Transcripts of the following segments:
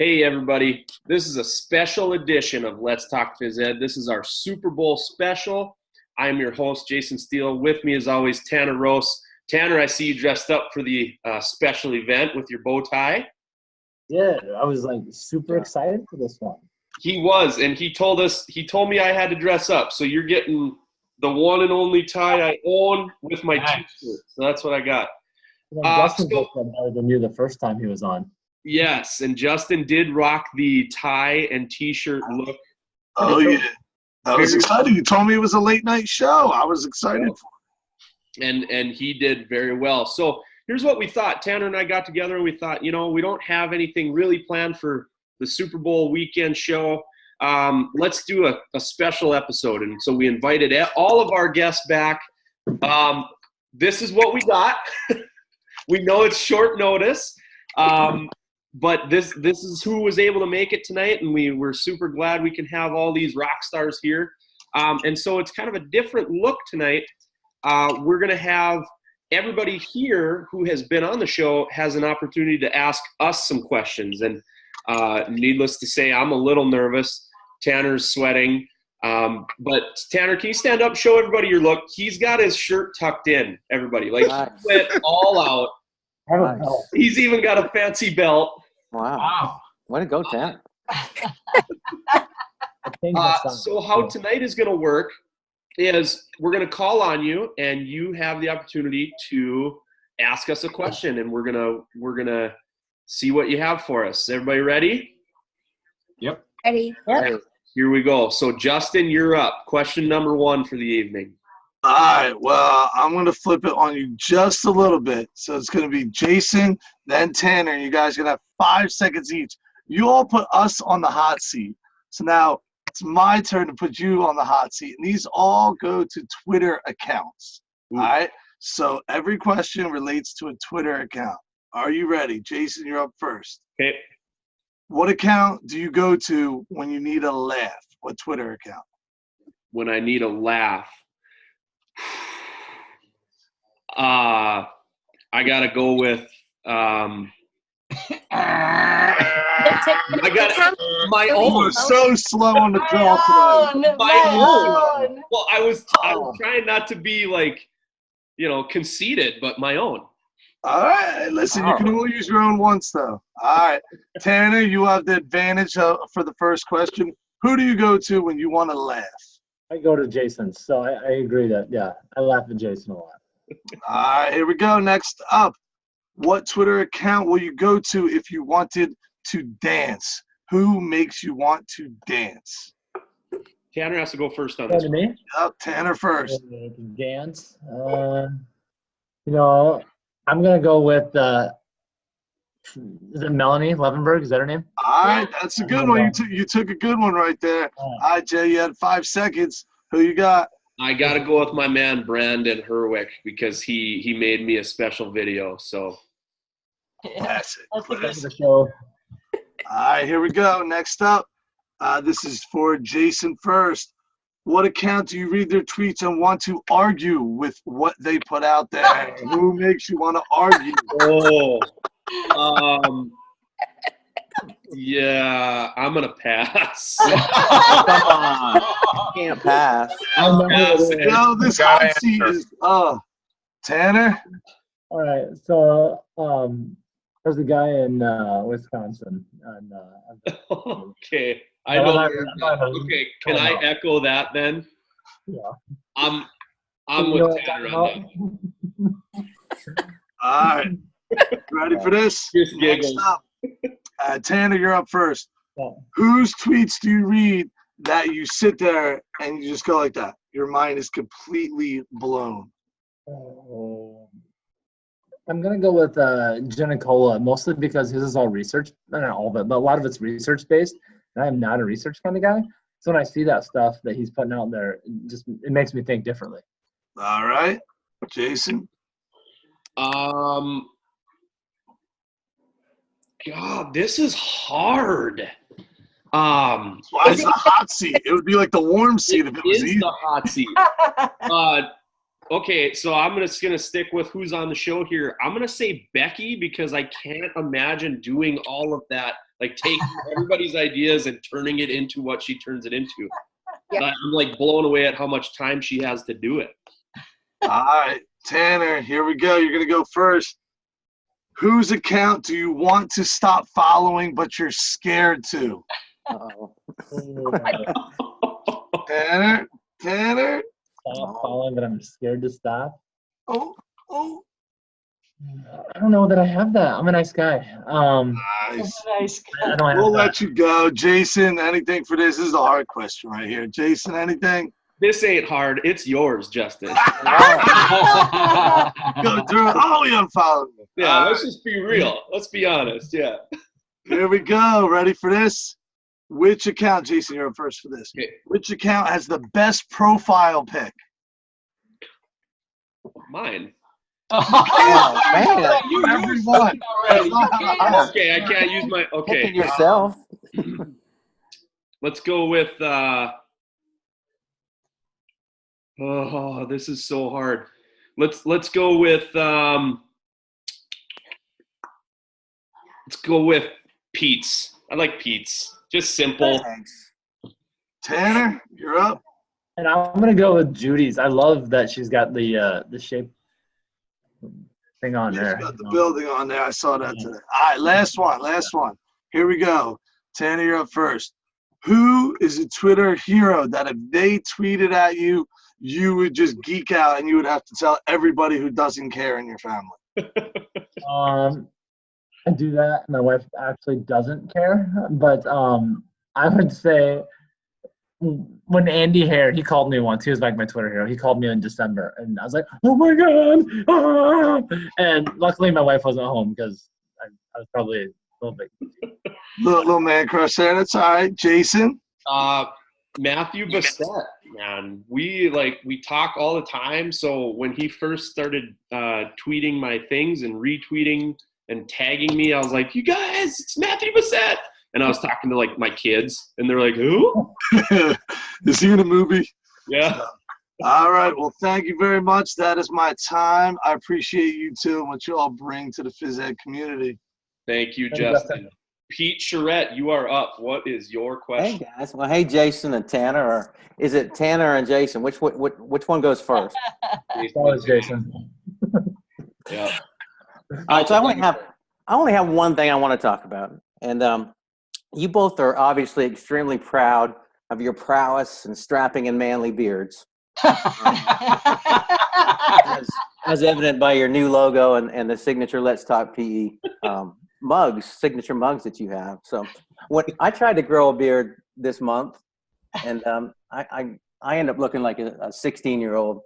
Hey, everybody. This is a special edition of Let's Talk Phys Ed. This is our Super Bowl special. I am your host, Jason Steele. With me, as always, Tanner Rose. Tanner, I see you dressed up for the special event with your bow tie. Yeah, I was super excited for this one. He was, and he told me I had to dress up. So you're getting the one and only tie I own with my t-shirt. So that's what I got. Justin looked better than you the first time he was on. Yes, and Justin did rock the tie and t-shirt look. Oh, yeah. I was excited. You told me it was a late night show. I was excited for it. And he did very well. So here's what we thought. Tanner and I got together and we thought, we don't have anything really planned for the Super Bowl weekend show. Let's do a special episode. And so we invited all of our guests back. This is what we got. We know it's short notice. But this is who was able to make it tonight, and we're super glad we can have all these rock stars here. And so it's kind of a different look tonight. We're going to have everybody here who has been on the show has an opportunity to ask us some questions. And needless to say, I'm a little nervous. Tanner's sweating. But Tanner, can you stand up, show everybody your look? He's got his shirt tucked in, everybody. Like, he went all out. Nice. He's even got a fancy belt. Wow. Way to go, Tanner. So how tonight is going to work is we're going to call on you, and you have the opportunity to ask us a question, and we're gonna see what you have for us. Everybody ready? Yep. Ready. Yep. Here we go. So Justin, you're up. Question number 1 for the evening. All right, well, I'm going to flip it on you just a little bit. So it's going to be Jason, then Tanner, and you guys are going to have 5 seconds each. You all put us on the hot seat. So now it's my turn to put you on the hot seat. And these all go to Twitter accounts. All right? So every question relates to a Twitter account. Are you ready? Jason, you're up first. Okay. What account do you go to when you need a laugh? What Twitter account? When I need a laugh. I gotta go with I got my own. You were so slow on the draw today. My own. Well, I was trying not to be conceited, but my own. All right, listen, you can only use your own once, though. All right, Tanner, you have the advantage for the first question. Who do you go to when you want to laugh? I go to Jason, so I agree that, I laugh at Jason a lot. All right, here we go. Next up, what Twitter account will you go to if you wanted to dance? Who makes you want to dance? Tanner has to go first on this one. Me? Yep, Tanner first. Dance. I'm going to go with, is it Melanie Levenberg? Is that her name? All right, that's a good one. You took a good one right there. All right, Jay, you had 5 seconds. Who you got? I got to go with my man Brandon Herwick because he made me a special video. So Classic. The show. All right, here we go. Next up, this is for Jason first. What account do you read their tweets and want to argue with what they put out there? Who makes you want to argue? Yeah, I'm gonna pass. Come on. You can't pass. I'm passing. No, this hot seat is Tanner. All right, so there's a guy in Wisconsin. And, okay, I know. Okay, can I echo that then? Yeah. I'm with Tanner on that. All right, ready for this? Next up, Tanner, you're up first. Yeah. Whose tweets do you read that you sit there and you just go like that? Your mind is completely blown. I'm going to go with Genicola, mostly because his is all research. Not all of it, but a lot of it's research-based, and I am not a research kind of guy. So when I see that stuff that he's putting out there, it makes me think differently. All right. Jason? God, this is hard. Why is the hot seat? It would be like the warm seat if it was easy. The hot seat. Okay, so I'm just gonna stick with who's on the show here. I'm gonna say Becky because I can't imagine doing all of that, like taking everybody's ideas and turning it into what she turns it into. Yep. I'm like blown away at how much time she has to do it. All right, Tanner, here we go. You're going to go first. Whose account do you want to stop following, but you're scared to? Uh-oh. Tanner? Stop following, but I'm scared to stop. Oh. I don't know that I have that. I'm a nice guy. Nice. Nice. I don't have We'll that. let you go. Jason, anything for this? This is a hard question right here. Jason, anything? This ain't hard. It's yours, Justin. Go through it. Oh, you unfollowed me. Yeah, All let's right, just be real. Let's be honest. Yeah. here we go. Ready for this? Which account, Jason, you're up first for this. Okay. Which account has the best profile pic? Mine. Oh, man. You Everyone. already. You can't. Okay, I can't use my. Okay. Picking yourself. Let's go with. Oh, this is so hard. Let's go with. Let's go with Pete's. I like Pete's. Just simple. Thanks. Tanner, you're up. And I'm gonna go with Judy's. I love that she's got the shape thing on She's there. got the building on there. I saw that today. All right, last one. Here we go. Tanner, you're up first. Who is a Twitter hero that if they tweeted at you, you would just geek out and you would have to tell everybody who doesn't care in your family? I do that. My wife actually doesn't care, but I would say when Andy Hare, he called me once. He was like my Twitter hero. He called me in December, and I was like, "Oh my god!" Ah! And luckily, my wife wasn't home because I was probably a little bit. Little man crush there. That's all right. Jason? Matthew Bassett, man. We talk all the time. So when he first started tweeting my things and retweeting and tagging me, I was like, "You guys, it's Matthew Bassett." And I was talking to like my kids, and they're like, "Who?" Is he in a movie? Yeah. All right. Well, thank you very much. That is my time. I appreciate you two and what you all bring to the phys ed community. Thank you, Thank you, Justin. Justin. Pete Charette, you are up. What is your Hey, question? guys. Well, hey, Jason and Tanner. Or is it Tanner and Jason? Which one goes first? Always Jason. Yeah. All right, so I only have one thing I want to talk about, and you both are obviously extremely proud of your prowess and strapping and manly beards, as evident by your new logo and the signature "Let's Talk PE" signature mugs that you have. So, I tried to grow a beard this month, and I end up looking like a 16-year-old,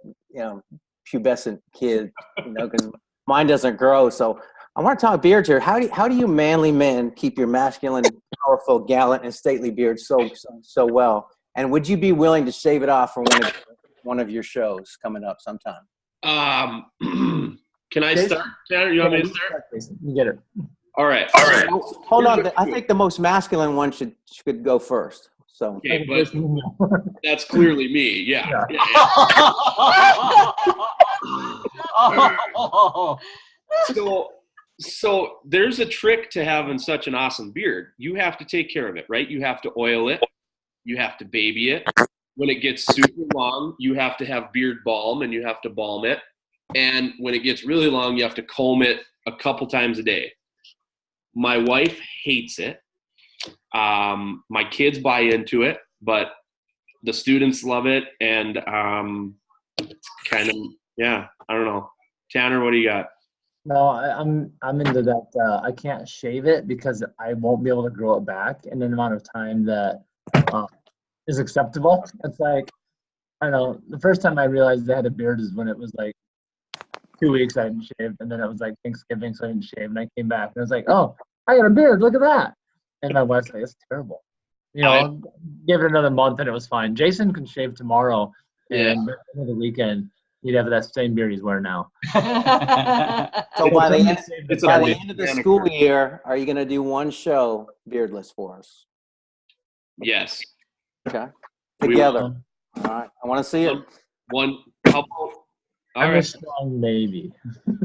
pubescent kid, because mine doesn't grow. So I want to talk beards here. How do you manly men keep your masculine, powerful, gallant, and stately beards so well? And would you be willing to shave it off for one of your shows coming up sometime? Can I start, Tanner? You want me to start? You get it. All right. So, hold on. I think the most masculine one should go first. So Okay, but that's clearly me. Yeah. So there's a trick to having such an awesome beard. You have to take care of it, right? You have to oil it. You have to baby it. When it gets super long, you have to have beard balm and you have to balm it. And when it gets really long, you have to comb it a couple times a day. My wife hates it. My kids buy into it, but the students love it. And it's kind of, I don't know. Tanner, what do you got? No, I'm into that. I can't shave it because I won't be able to grow it back in an amount of time that is acceptable. It's like, I don't know, the first time I realized I had a beard is when it was like 2 weeks I hadn't shaved, and then it was like Thanksgiving, so I didn't shave, and I came back and I was like, oh, I got a beard, look at that. And my wife's like, it's terrible. Give it another month and it was fine. Jason can shave tomorrow, and by the end of the weekend, he'd have that same beard he's wearing now. So by the end of the school year, are you going to do one show beardless for us? Yes. Okay. Together. All right. I want to see it. How All I'm a right. strong maybe.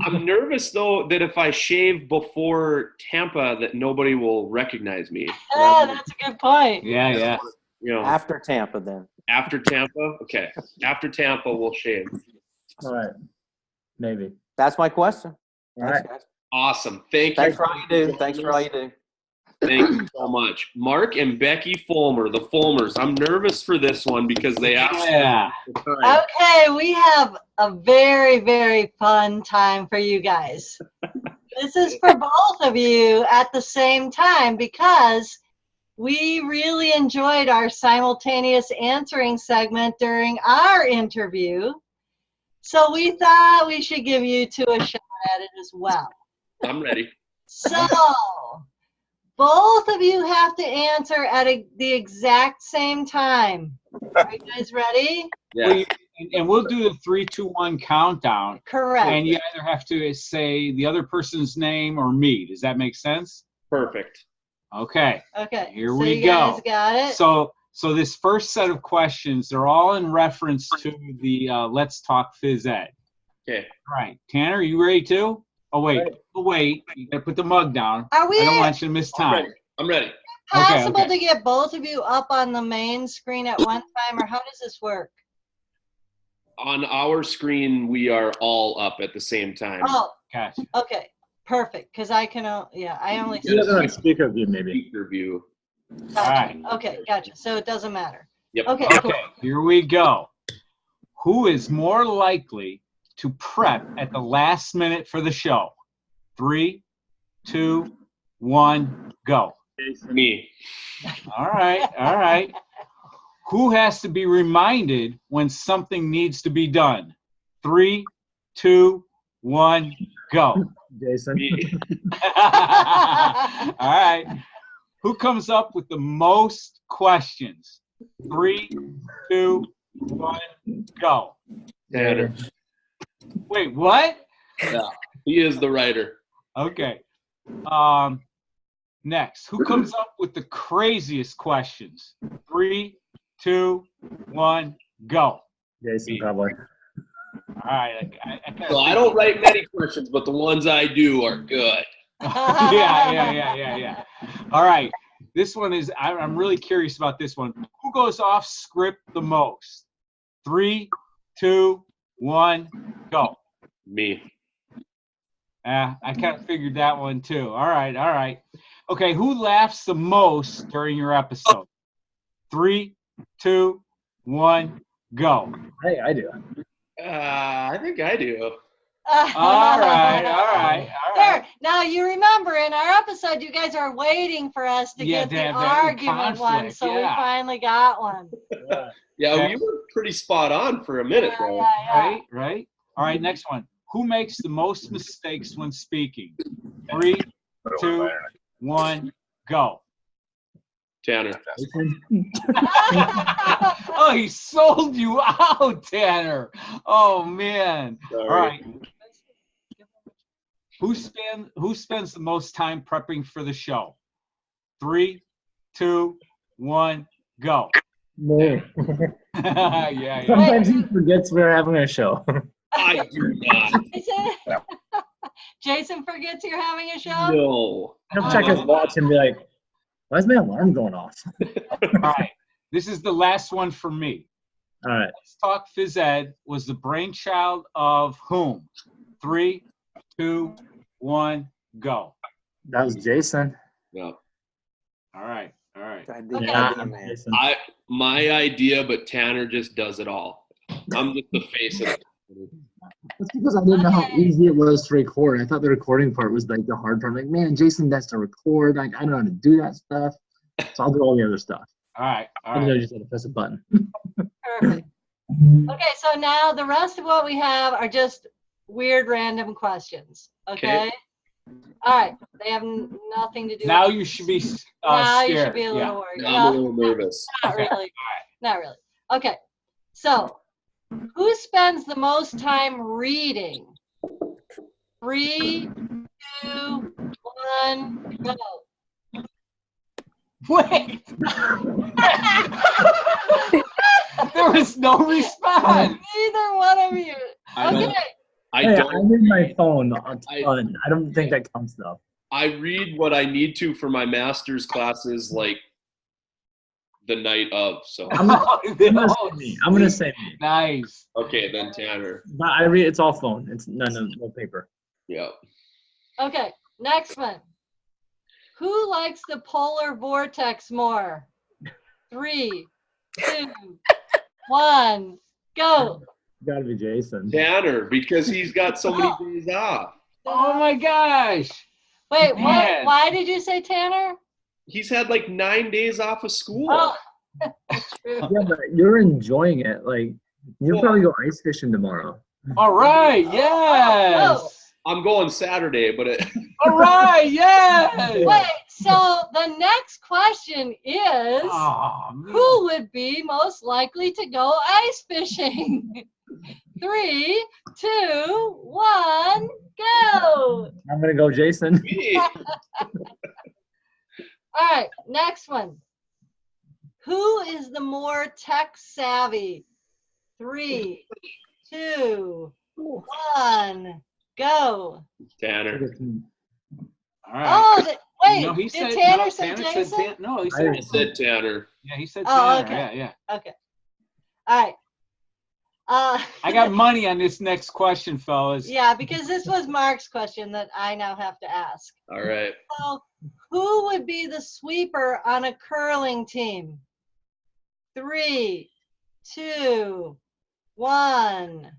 I'm nervous though that if I shave before Tampa, that nobody will recognize me. That's a good point. Yeah, yeah. You know, After Tampa, then. after Tampa. Okay, after Tampa, we'll shave. All right. Maybe. That's my question. All right. Thanks, guys. Awesome. Thank you. Thanks for all you do. Thanks for all you do. Thank you so much, Mark and Becky Fulmer, the Fulmers. I'm nervous for this one because they asked. Yeah. For time. Okay, we have a very, very fun time for you guys. This is for both of you at the same time because we really enjoyed our simultaneous answering segment during our interview. So we thought we should give you two a shot at it as well. I'm ready. So both of you have to answer at the exact same time. Are you guys ready? Yeah. And we'll do the 3, 2, 1 countdown. Correct. And you either have to say the other person's name or me. Does that make sense? Perfect. Okay. Okay. Here so we you guys go. got it? So this first set of questions, they're all in reference to the Let's Talk Phys Ed. Okay. All right. Tanner, are you ready too? Oh, wait. Right. Oh, wait. You got to put the mug down. Are we I don't want you to miss I'm time. ready. I'm ready. possible okay. to get both of you up on the main screen at one time, or how does this work? On our screen, we are all up at the same time. Oh, Gotcha. okay. Perfect. Because I can, I only You guys are on speaker view, maybe. Speaker view. Gotcha. All right. Okay, gotcha. So it doesn't matter. Yep. Okay, cool. Okay, here we go. Who is more likely to prep at the last minute for the show? 3, 2, 1, go. Me. All right, all right. Who has to be reminded when something needs to be done? 3, 2, 1, go. Jason. Me. All right. Who comes up with the most questions? 3, 2, 1, go. Tanner. Wait, what? Yeah. He is the writer. Okay. Next, who comes up with the craziest questions? 3, 2, 1, go. Jason, Me. probably. All right. So I don't write many questions, but the ones I do are good. Yeah. All right. This one is, I'm really curious about this one. Who goes off script the most? 3, 2, 1, go. Me. I kind of figured that one too. All right. Okay, who laughs the most during your episode? 3, 2, 1, go. Hey, I do. I think I do. All right. There. Now you remember in our episode, you guys are waiting for us to Yeah, get to the have that argument one, conflict, so we yeah. finally got one. Yeah, Okay. you were pretty spot on for a minute there. Yeah. Right. All right, next one. Who makes the most mistakes when speaking? 3, 2, 1, go. Tanner. Oh, he sold you out, Tanner. Oh, man. Sorry. All right. Who spends the most time prepping for the show? 3, 2, 1, go. Me. Yeah. Sometimes he forgets we're having a show. I do not. Jason forgets you're having a show? No. He'll check his watch and be like, why is my alarm going off? All right. This is the last one for me. All right. Let's Talk Phys Ed was the brainchild of whom? 3, 2, 1, go. That was Jason. No. All right. Okay. Yeah, man. Jason. My idea, but Tanner just does it all. I'm just the face of it. That's because I didn't know how Okay. easy it was to record. I thought the recording part was like the hard part. I'm like, man, Jason has to record. Like, I don't know how to do that stuff. So I'll do all the other stuff. All right. And then I just had to press a button. Perfect. Okay, so now the rest of what we have are just weird random questions. Okay? All right. They have nothing to do Now with you should be now scared. you should be a little Yeah. worried. I'm a little nervous. Not really. Not really. Okay. So, who spends the most time reading? 3, 2, 1, go. Wait. There was no response. Neither one of you. I know. Okay. I Hey, don't. I'm in my phone a ton. I don't think that counts though. I read what I need to for my master's classes like the night of. So I'm gonna say me. I'm gonna say me. Nice. okay, then Tanner. But I read. It's all phone. It's no paper. Yeah. Okay. Next one. Who likes the polar vortex more? 3, 2, 1, go. Gotta be Jason. Tanner, because he's got so many days off. Oh my gosh. Wait, what? Man. Why did you say Tanner? He's had like 9 days off of school. Oh, Yeah, but you're enjoying it. Like you'll probably go ice fishing tomorrow. All right. Yes. I'm going Saturday, but All right. Yes. wait. So the next question is, Oh, man. who would be most likely to go ice fishing? 3, 2, 1, go. I'm gonna go Jason. me. All right, next one. Who is the more tech savvy? 3, 2, 1, go. Tanner. All right. Oh, wait. No, he did said, Tanner no, say Tanner Jason? said no, he said, I said Tanner. yeah, he said Oh, Tanner. okay. Yeah. Okay. All right. I got money on this next question, fellas. Yeah, because this was Mark's question that I now have to ask. All right. So, who would be the sweeper on a curling team? 3, 2, 1,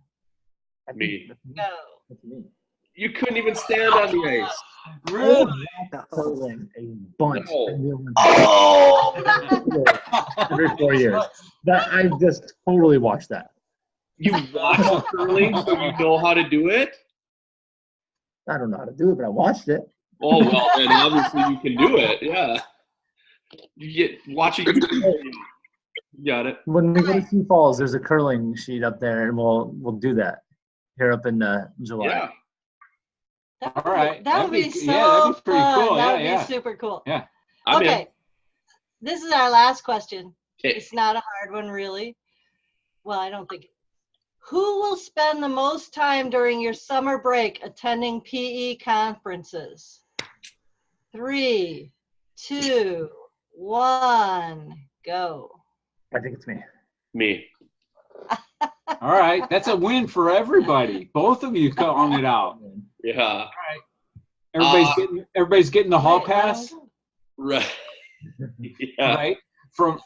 Me. go. You couldn't even stand on the ice. Really? Curling a bunch No. in the Olympics Oh, every 4 years. That I just totally watched that. You watch curling, so you know how to do it? I don't know how to do it, but I watched it. Oh, well, then obviously you can do it. Yeah. You get watching. You got it. When we go to Sioux Falls, there's a curling sheet up there, and we'll do that here up in July. Yeah. That All right. That would be That'd be- so yeah, that'd be pretty fun. cool. That Yeah, would yeah. be super cool. Yeah. I'm Okay. in. This is our last question. Okay. It's not a hard one, really. Well, I don't think. Who will spend the most time during your summer break attending PE conferences? 3, 2, 1, go. I think it's me. Me. All right. That's a win for everybody. Both of you calling it out. Yeah. Everybody's getting the hall Wait, pass, Right. Yeah. right? For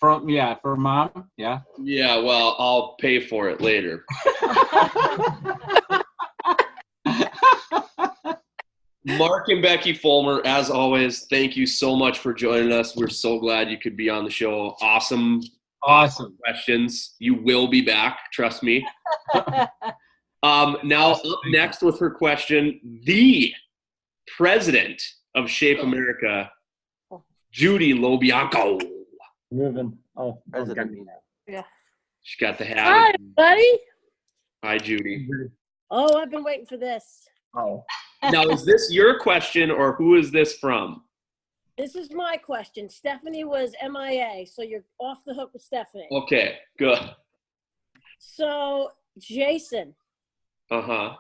mom. Yeah. Yeah. Well, I'll pay for it later. Mark and Becky Fulmer, as always, thank you so much for joining us. We're so glad you could be on the show. Awesome questions. You will be back, trust me. Now, up next with her question, the president of Shape America, Judy Lobianco. Moving. Oh, President. She got the hat. Hi, buddy. Hi, Judy. Oh, I've been waiting for this. Oh, Now, is this your question or who is this from? This is my question. Stephanie was MIA, so you're off the hook with Stephanie. Okay, good. So, Jason. Uh-huh.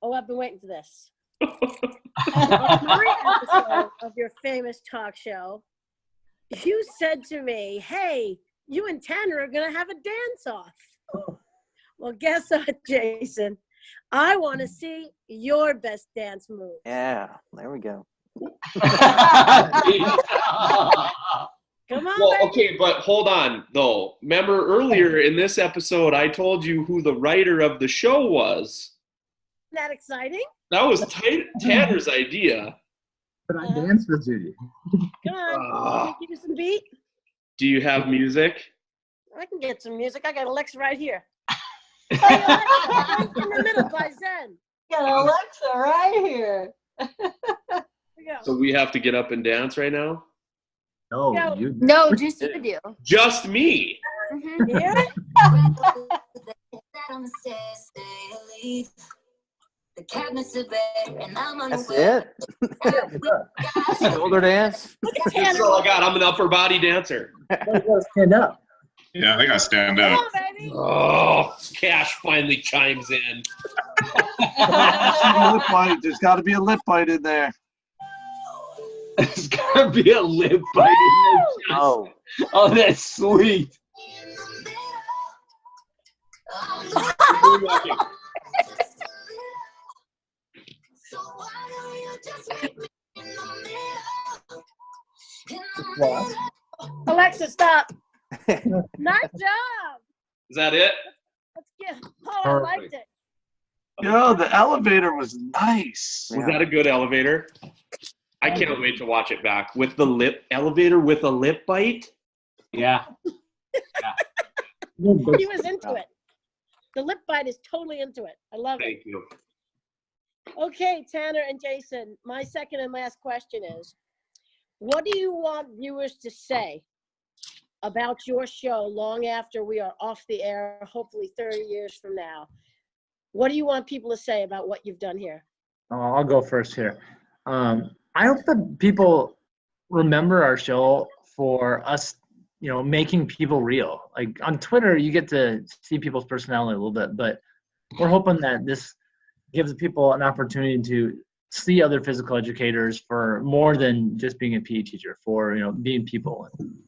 Oh, I've been waiting for this. On my episode of your famous talk show, you said to me, hey, you and Tanner are going to have a dance-off. Well, guess what, Jason? I want to see your best dance move. Yeah, there we go. Come on, Well, baby. okay, but hold on, though. Remember earlier in this episode, I told you who the writer of the show was. Isn't that exciting? That was Tanner's idea. but I danced with Judy. Come on. Can I give you some beat? Do you have music? I can get some music. I got Alexa right here. Hey, Alexa, right in the middle by Zen. Got Alexa right here. Here we go. So we have to get up and dance right now? No, No. you. No, just you do. Just me. Yeah? That's it? Shoulder dance? Look at That's Tanner. all I got. I'm an upper body dancer. Stand up. Yeah, I think I stand Come up. on, baby. Oh, Cash finally chimes in. Lip bite. There's got to be a lip bite in there. There's gotta be a lip bite in there. Oh, Oh, that's sweet. Well, Alexa, stop. Nice job. Is that it? Let's get. Oh, I liked it. Yo, the elevator was nice. Was that a good elevator? I can't wait to watch it back with the lip elevator with a lip bite. Yeah. He was into it. The lip bite is totally into it. I love it. Thank you. Okay, Tanner and Jason, my second and last question is, what do you want viewers to say about your show long after we are off the air, hopefully 30 years from now? What do you want people to say about what you've done here? I'll go first here. I hope that people remember our show for us, making people real. Like on Twitter, you get to see people's personality a little bit, but we're hoping that this gives people an opportunity to see other physical educators for more than just being a PE teacher, for being people. And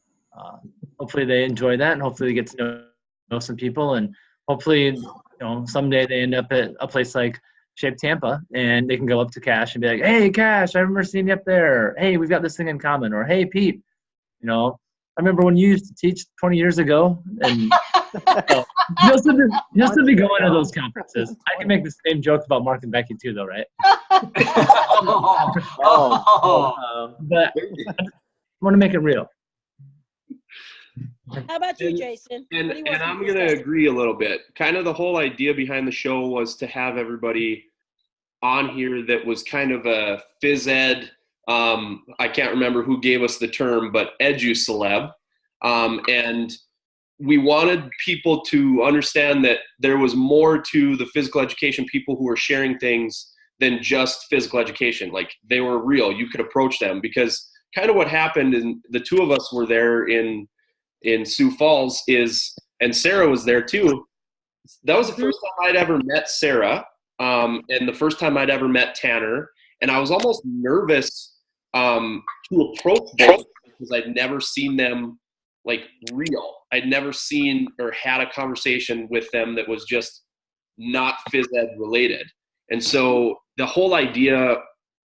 hopefully they enjoy that, and hopefully they get to know some people, and hopefully someday they end up at a place like Shape Tampa, and they can go up to Cash and be like, "Hey, Cash, I remember seeing you up there. Hey, we've got this thing in common." Or, "Hey, Pete, I remember when you used to teach 20 years ago." And you'll still be going to those conferences. I can make the same joke about Mark and Becky too, though, right? But I want to make it real. How about you, Jason? And What do you want I'm people going to say? agree a little bit. Kind of the whole idea behind the show was to have everybody on here that was kind of a phys ed. I can't remember who gave us the term, but edu-celeb. And we wanted people to understand that there was more to the physical education people who were sharing things than just physical education. Like, they were real. You could approach them, because kind of what happened, and the two of us were there in Sioux Falls, and Sarah was there too. That was the first time I'd ever met Sarah, and the first time I'd ever met Tanner. And I was almost nervous to approach both, because I'd never seen them like real. I'd never seen or had a conversation with them that was just not phys ed related. And so the whole idea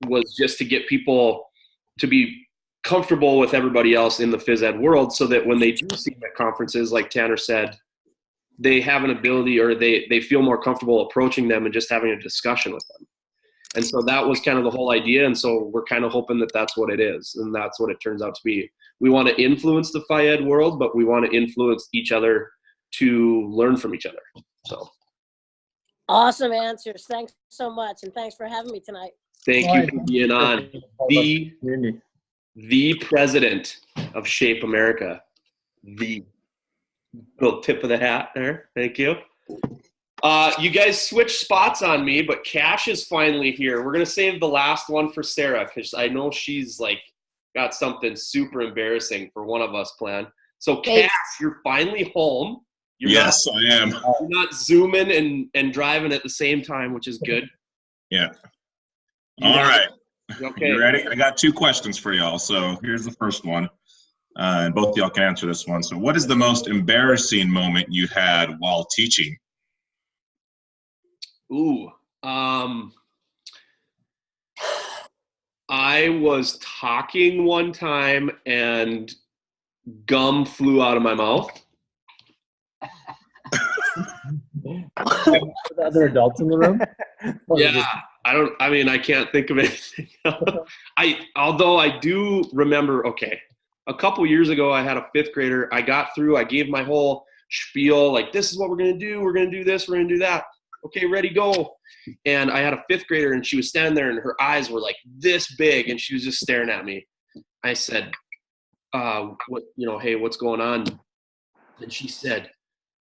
was just to get people to be comfortable with everybody else in the phys ed world, so that when they do see them at conferences, like Tanner said, they have an ability, or they feel more comfortable approaching them and just having a discussion with them. And so that was kind of the whole idea. And so we're kind of hoping that that's what it is, and that's what it turns out to be. We want to influence the phy ed world, but we want to influence each other to learn from each other. So Awesome answers. Thanks so much, and thanks for having me tonight. thank you for being on. The president of Shape America. The little tip of the hat there. Thank you. You guys switched spots on me, but Cash is finally here. We're going to save the last one for Sarah, because I know she's got something super embarrassing for one of us planned. So Cash, you're finally home. Yes, I am. You're not zooming and driving at the same time, which is good. Yeah. All right. Okay. You ready? I got two questions for y'all. So here's the first one. And both of y'all can answer this one. So what is the most embarrassing moment you had while teaching? Ooh. I was talking one time and gum flew out of my mouth. The other adults in the room? Yeah, I can't think of anything else. Although I do remember, a couple years ago, I had a fifth grader. I got through, I gave my whole spiel, like, this is what we're going to do. We're going to do this. We're going to do that. Okay, ready, go. And I had a fifth grader, and she was standing there, and her eyes were like this big, and she was just staring at me. I said, hey, what's going on? And she said,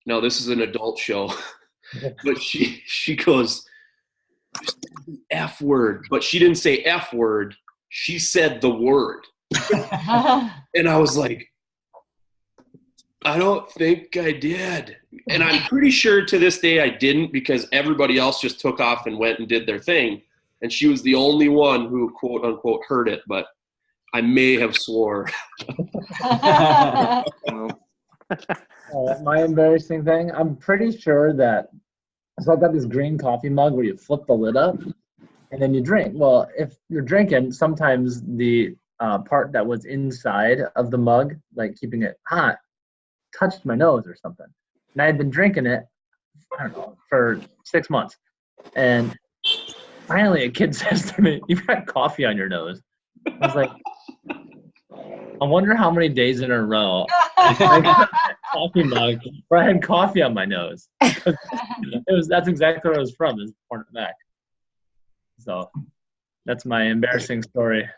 no, this is an adult show. But she goes, you said the F word. But she didn't say F word. She said the word. And I was like, I don't think I did. And I'm pretty sure to this day I didn't, because everybody else just took off and went and did their thing. And she was the only one who, quote unquote, heard it. But I may have swore. My embarrassing thing, I'm pretty sure that, so I've got this green coffee mug where you flip the lid up and then you drink. Well, if you're drinking, sometimes the part that was inside of the mug, like keeping it hot, touched my nose or something. And I had been drinking it, I don't know, for 6 months. And finally a kid says to me, "You've got coffee on your nose." I was like, I wonder how many days in a row I got that coffee mug where I had coffee on my nose. That's exactly where it was from, is pouring it back. So that's my embarrassing story.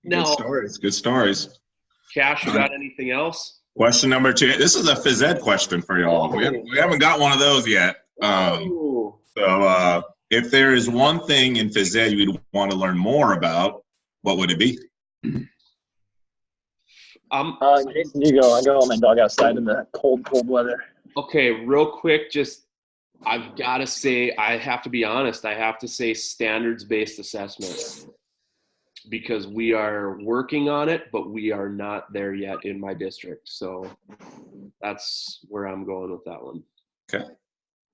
Now, Good stories. Good stories. Cash, you got anything else? Question number 2. This is a phys ed question for y'all. We haven't got one of those yet. Ooh. So if there is one thing in phys ed you'd want to learn more about, what would it be? Jason, you go. I go let my dog outside in the cold weather. Okay, real quick, just I've got to say, I have to be honest, I have to say standards-based assessment, because we are working on it, but we are not there yet in my district. So that's where I'm going with that one. Okay.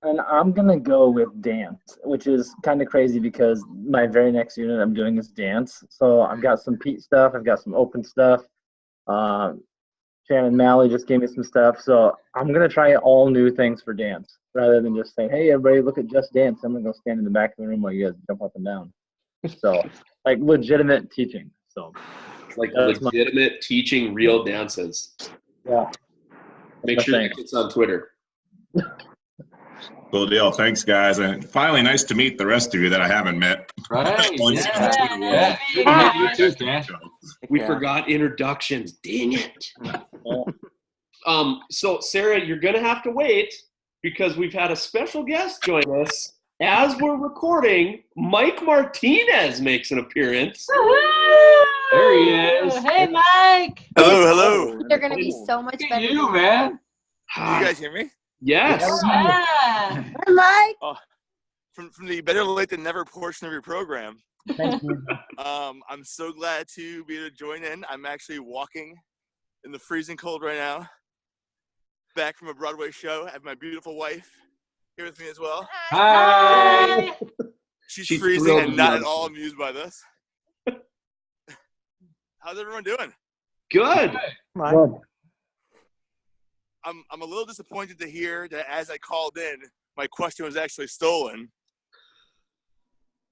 And I'm going to go with dance, which is kind of crazy because my very next unit I'm doing is dance. So I've got some Pete stuff. I've got some open stuff. Shannon Malley just gave me some stuff. So I'm going to try all new things for dance rather than just saying, "Hey, everybody, look at Just Dance." I'm going to go stand in the back of the room while you guys jump up and down. So like legitimate teaching. So like legitimate teaching real dances. Yeah. Make sure that gets on Twitter. Cool deal. Thanks, guys. And finally, nice to meet the rest of you that I haven't met. Right. Yeah. You too, Cash. We forgot introductions. Dang it. So Sarah, you're gonna have to wait because we've had a special guest join us. As we're recording, Mike Martinez makes an appearance. There he is. Hey, Mike. Hello. They're gonna be so much Look better. at you, man. Can you guys hear me? Yes. Yeah. Mike. Oh, from the better late than never portion of your program. I'm so glad to be able to join in. I'm actually walking in the freezing cold right now. Back from a Broadway show. I have my beautiful wife here with me as well. Hi. She's freezing and not at all amused by this. How's everyone doing? Good. I'm a little disappointed to hear that as I called in, my question was actually stolen,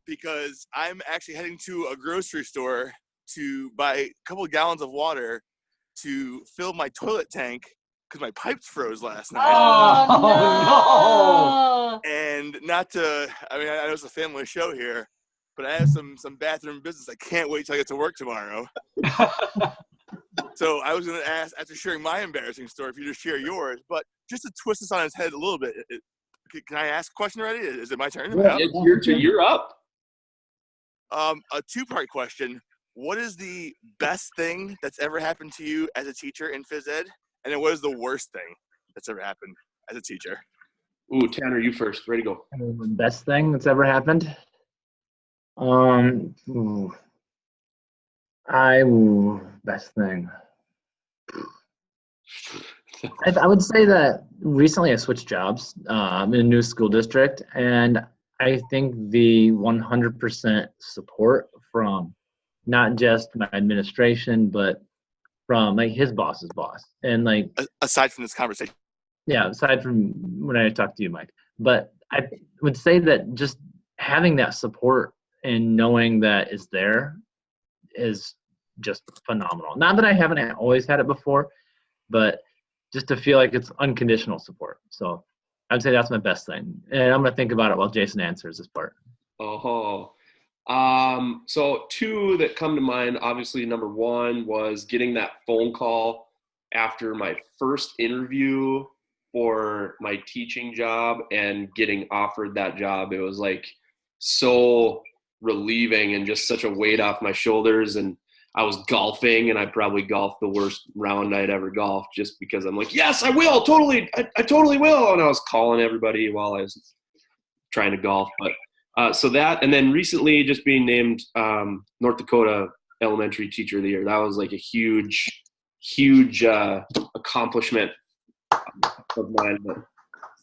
because I'm actually heading to a grocery store to buy a couple of gallons of water to fill my toilet tank because my pipes froze last night. Oh, no. And not to, I mean, I know it's a family show here, but I have some bathroom business. I can't wait till I get to work tomorrow. So I was going to ask, after sharing my embarrassing story, if you just share yours, but just to twist this on its head a little bit, can I ask a question already? Is it my turn? Yeah, you're up. A two-part question. What is the best thing that's ever happened to you as a teacher in phys ed? And then what is the worst thing that's ever happened as a teacher? Ooh, Tanner, you first. Ready to go. The best thing that's ever happened? Best thing. I would say that recently I switched jobs. I'm in a new school district, and I think the 100% support from not just my administration, but from like his boss's boss, and like aside from this conversation. Yeah, aside from when I talked to you, Mike. But I would say that just having that support and knowing that it's there is just phenomenal. Not that I haven't always had it before, but just to feel like it's unconditional support. So I'd say that's my best thing. And I'm going to think about it while Jason answers this part. So two that come to mind, obviously number one was getting that phone call after my first interview for my teaching job and getting offered that job. It was like so relieving and just such a weight off my shoulders. And I was golfing, and I probably golfed the worst round I'd ever golfed just because I'm like, yes, I will, totally, I totally will. And I was calling everybody while I was trying to golf. But so that, and then recently just being named North Dakota Elementary Teacher of the Year. That was like a huge accomplishment of mine. But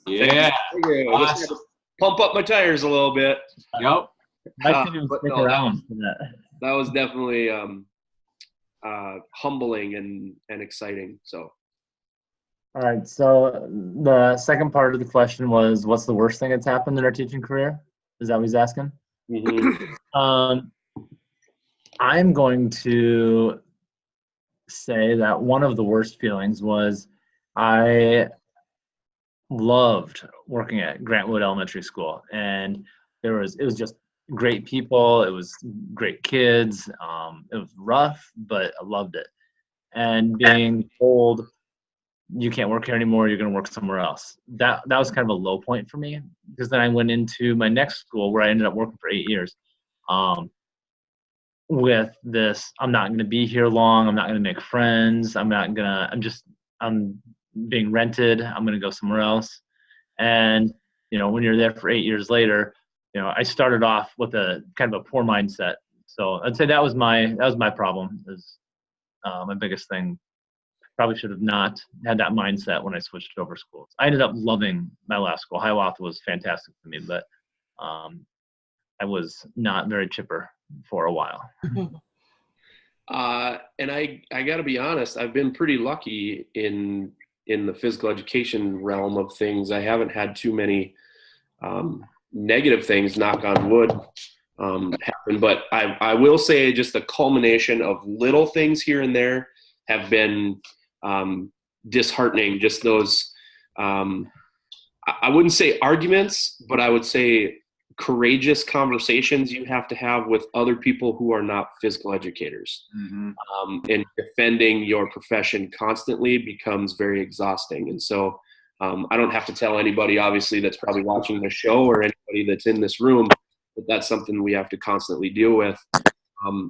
Yeah. I just had to pump up my tires a little bit. Yep. I couldn't even but stick no, around for that. That was definitely humbling and exciting. So. All right. So the second part of the question was, what's the worst thing that's happened in our teaching career? Is that what he's asking? Mm-hmm. I'm going to say that one of the worst feelings was I loved working at Grantwood Elementary School, and it was just great people. It was great kids. It was rough, but I loved it. And being told you can't work here anymore, you're going to work somewhere else. That was kind of a low point for me, because then I went into my next school where I ended up working for 8 years. With this, I'm not going to be here long. I'm not going to make friends. I'm being rented. I'm going to go somewhere else. And, when you're there for 8 years later, I started off with a kind of a poor mindset. So I'd say that was my problem, is my biggest thing. Probably should have not had that mindset when I switched over schools. I ended up loving my last school. Hiawatha was fantastic for me, but I was not very chipper for a while. And I got to be honest, I've been pretty lucky in the physical education realm of things. I haven't had too many negative things, knock on wood, happen. But I will say just the culmination of little things here and there have been disheartening. Just those, I wouldn't say arguments, but I would say courageous conversations you have to have with other people who are not physical educators. Mm-hmm. And defending your profession constantly becomes very exhausting. And so I don't have to tell anybody, obviously, that's probably watching the show, or anybody that's in this room, that that's something we have to constantly deal with.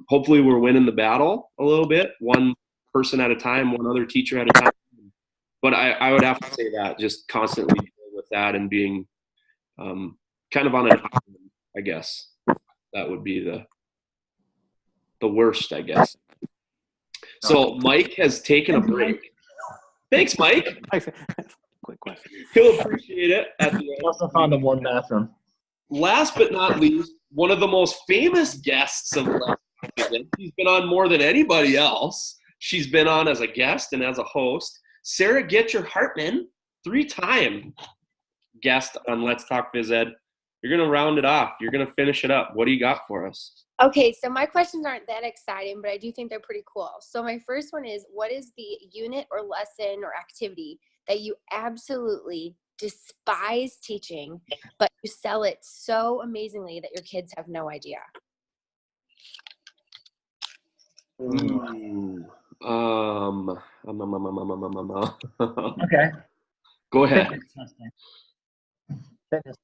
Hopefully we're winning the battle a little bit, one person at a time, one other teacher at a time. But I would have to say that, just constantly dealing with that and being kind of on an island, I guess. That would be the worst, I guess. So Mike has taken a break. Thanks, Mike. Quick question. He'll appreciate it at the end. Also found the one bathroom. Last but not least, one of the most famous guests of the last season. She's been on more than anybody else. She's been on as a guest and as a host. Sarah Getcher-Hartman, 3-time guest on Let's Talk Phys Ed. You're going to round it off. You're going to finish it up. What do you got for us? Okay, so my questions aren't that exciting, but I do think they're pretty cool. So my first one is, what is the unit or lesson or activity that you absolutely despise teaching, but you sell it so amazingly that your kids have no idea? Ooh. Okay. Go ahead. Fitness.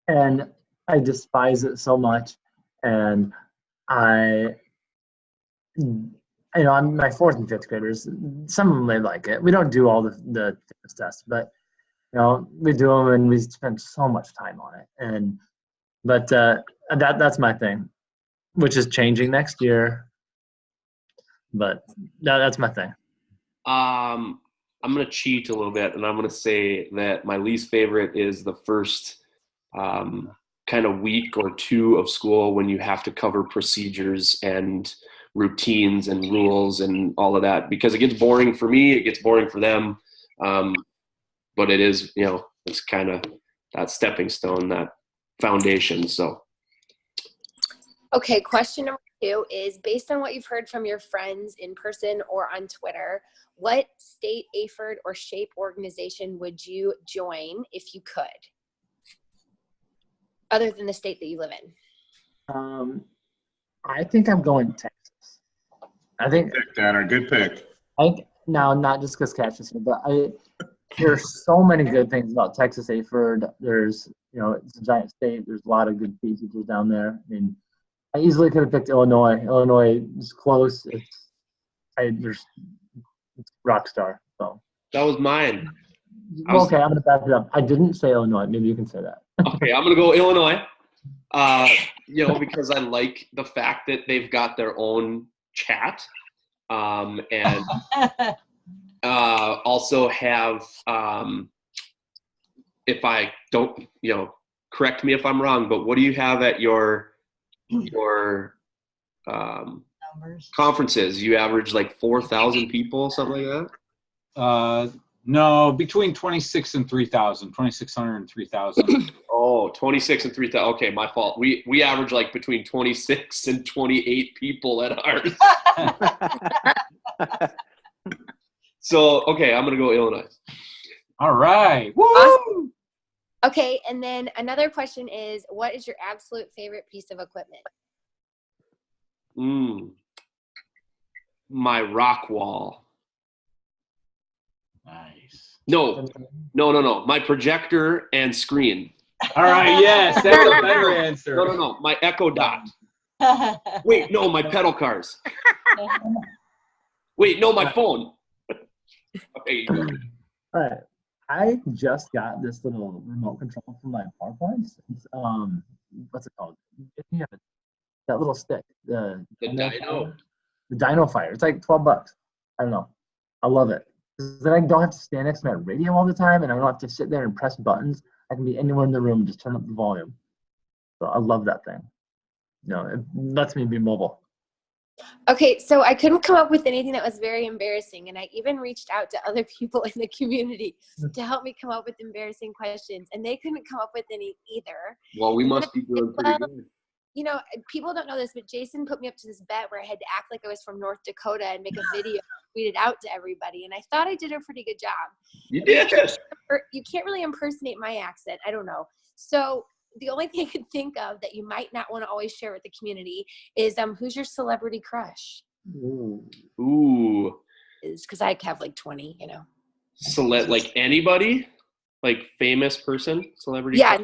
And I despise it so much. And I'm my 4th and 5th graders. Some of them, they like it. We don't do all the fitness tests, but we do them, and we spend so much time on it. But that's my thing, which is changing next year. But that's my thing. I'm going to cheat a little bit, and I'm going to say that my least favorite is the first kind of week or two of school, when you have to cover procedures and routines and rules and all of that, because it gets boring for me, it gets boring for them. But it is, it's kind of that stepping stone, that foundation. So. Okay, question number 2 is, based on what you've heard from your friends in person or on Twitter, what state, AFERD, or SHAPE organization would you join if you could, other than the state that you live in? I think I'm going Texas. Good pick, Tanner. Good pick. Now, not just because Cash is here, but there's so many good things about Texas AFERD. There's, it's a giant state. There's a lot of good teachers down there. I mean, I easily could have picked Illinois. Illinois is close. It's rock star. So. That was mine. Okay, I'm gonna back it up. I didn't say Illinois. Maybe you can say that. Okay, I'm gonna go Illinois. Because I like the fact that they've got their own chat, and also have. If I don't, correct me if I'm wrong, but what do you have at your conferences? You average like 4,000 people, something like that? No, between 26 and 3,000, 2,600 and 3,000. Oh, 26 and 3,000. Okay, my fault. We average like between 26 and 28 people at ours. So, okay, I'm going to go Illinois. All right. Woo! Awesome. Okay, and then another question is, what is your absolute favorite piece of equipment? My rock wall. Nice. No. My projector and screen. All right, yes, that's a better answer. No. My Echo Dot. Wait, no, my pedal cars. Wait, no, my phone. Okay. All right. I just got this little remote control from my PowerPoints. It's, what's it called? Yeah, that little stick. The Dino. The Dino Fire. It's like $12. I don't know. I love it. Then I don't have to stand next to my radio all the time, and I don't have to sit there and press buttons. I can be anywhere in the room and just turn up the volume. So I love that thing. It lets me be mobile. Okay, so I couldn't come up with anything that was very embarrassing, and I even reached out to other people in the community to help me come up with embarrassing questions, and they couldn't come up with any either. Well, we must be doing pretty good. People don't know this, but Jason put me up to this bet where I had to act like I was from North Dakota and make a video, tweet it out to everybody, and I thought I did a pretty good job. You did. You can't really impersonate my accent. I don't know. So the only thing I could think of that you might not want to always share with the community is who's your celebrity crush? Ooh. Is because I have like 20, Like anybody? Like famous person? Celebrity? Yeah,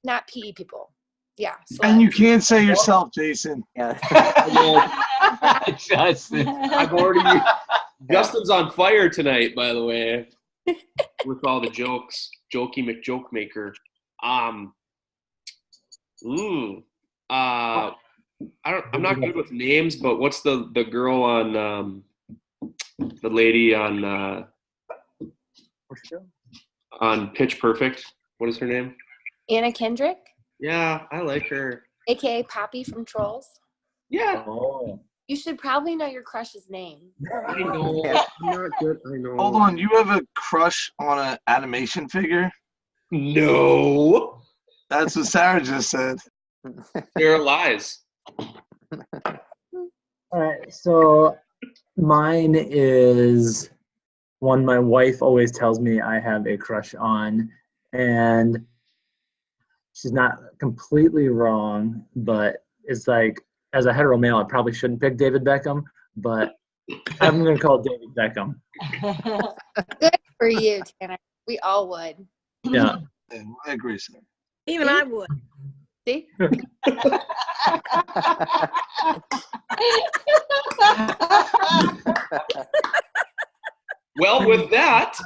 not PE people. Yeah. And you can't say yourself, Jason. Yeah. Justin. I've already. Justin's on fire tonight, by the way, with all the jokes. Jokey McJoke Maker. I'm not good with names, but what's the girl on the lady on Pitch Perfect? What is her name? Anna Kendrick. Yeah, I like her. AKA Poppy from Trolls. Yeah. Oh. You should probably know your crush's name. I know. I'm not good. I know. Hold on, you have a crush on an animation figure? No. That's what Sarah just said. Sarah lies. All right, so mine is one my wife always tells me I have a crush on, and she's not completely wrong, but it's like, as a hetero male, I probably shouldn't pick David Beckham, but I'm going to call it David Beckham. Good for you, Tanner. We all would. Yeah. I agree, sir. Even I would. See? Well, with that,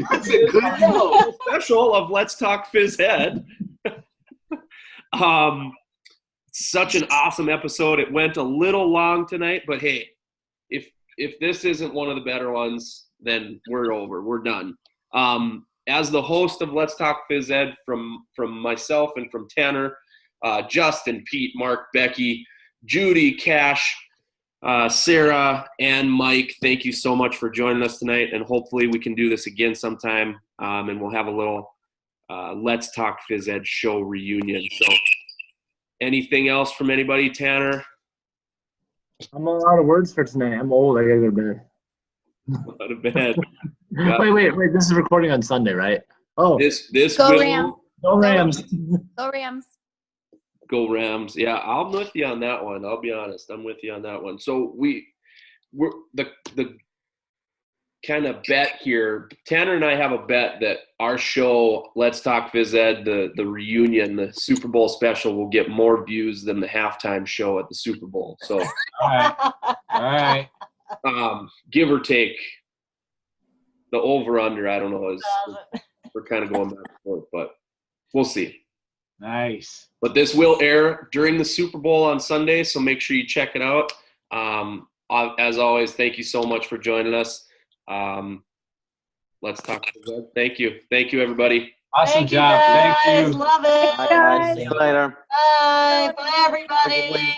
That's a good special of Let's Talk Phys Ed. Such an awesome episode. It went a little long tonight, but hey, if this isn't one of the better ones, then we're over. We're done. As the host of Let's Talk Phys Ed, from myself and from Tanner, Justin, Pete, Mark, Becky, Judy, Cash, Sarah, and Mike, thank you so much for joining us tonight, and hopefully we can do this again sometime, and we'll have a little Let's Talk Phys Ed show reunion. So anything else from anybody, Tanner? I'm out of words for tonight. I'm old. I gotta go to bed. Out of bed. Wait. This is recording on Sunday, right? Oh. This Go will Rams. Go Rams. Go Rams. Go Rams. Yeah, I'm with you on that one. I'll be honest. I'm with you on that one. So we're the kind of bet here. Tanner and I have a bet that our show, Let's Talk Phys Ed, the reunion, the Super Bowl special, will get more views than the halftime show at the Super Bowl. So, All right. Give or take, the over/under, I don't know, is we're kind of going back and forth, but we'll see. Nice. But this will air during the Super Bowl on Sunday, so make sure you check it out. As always, thank you so much for joining us. Let's talk. Thank you. Thank you, everybody. Awesome Thank you job. guys. Thank you. Love it. Bye, guys. See you later. Bye. Bye, everybody.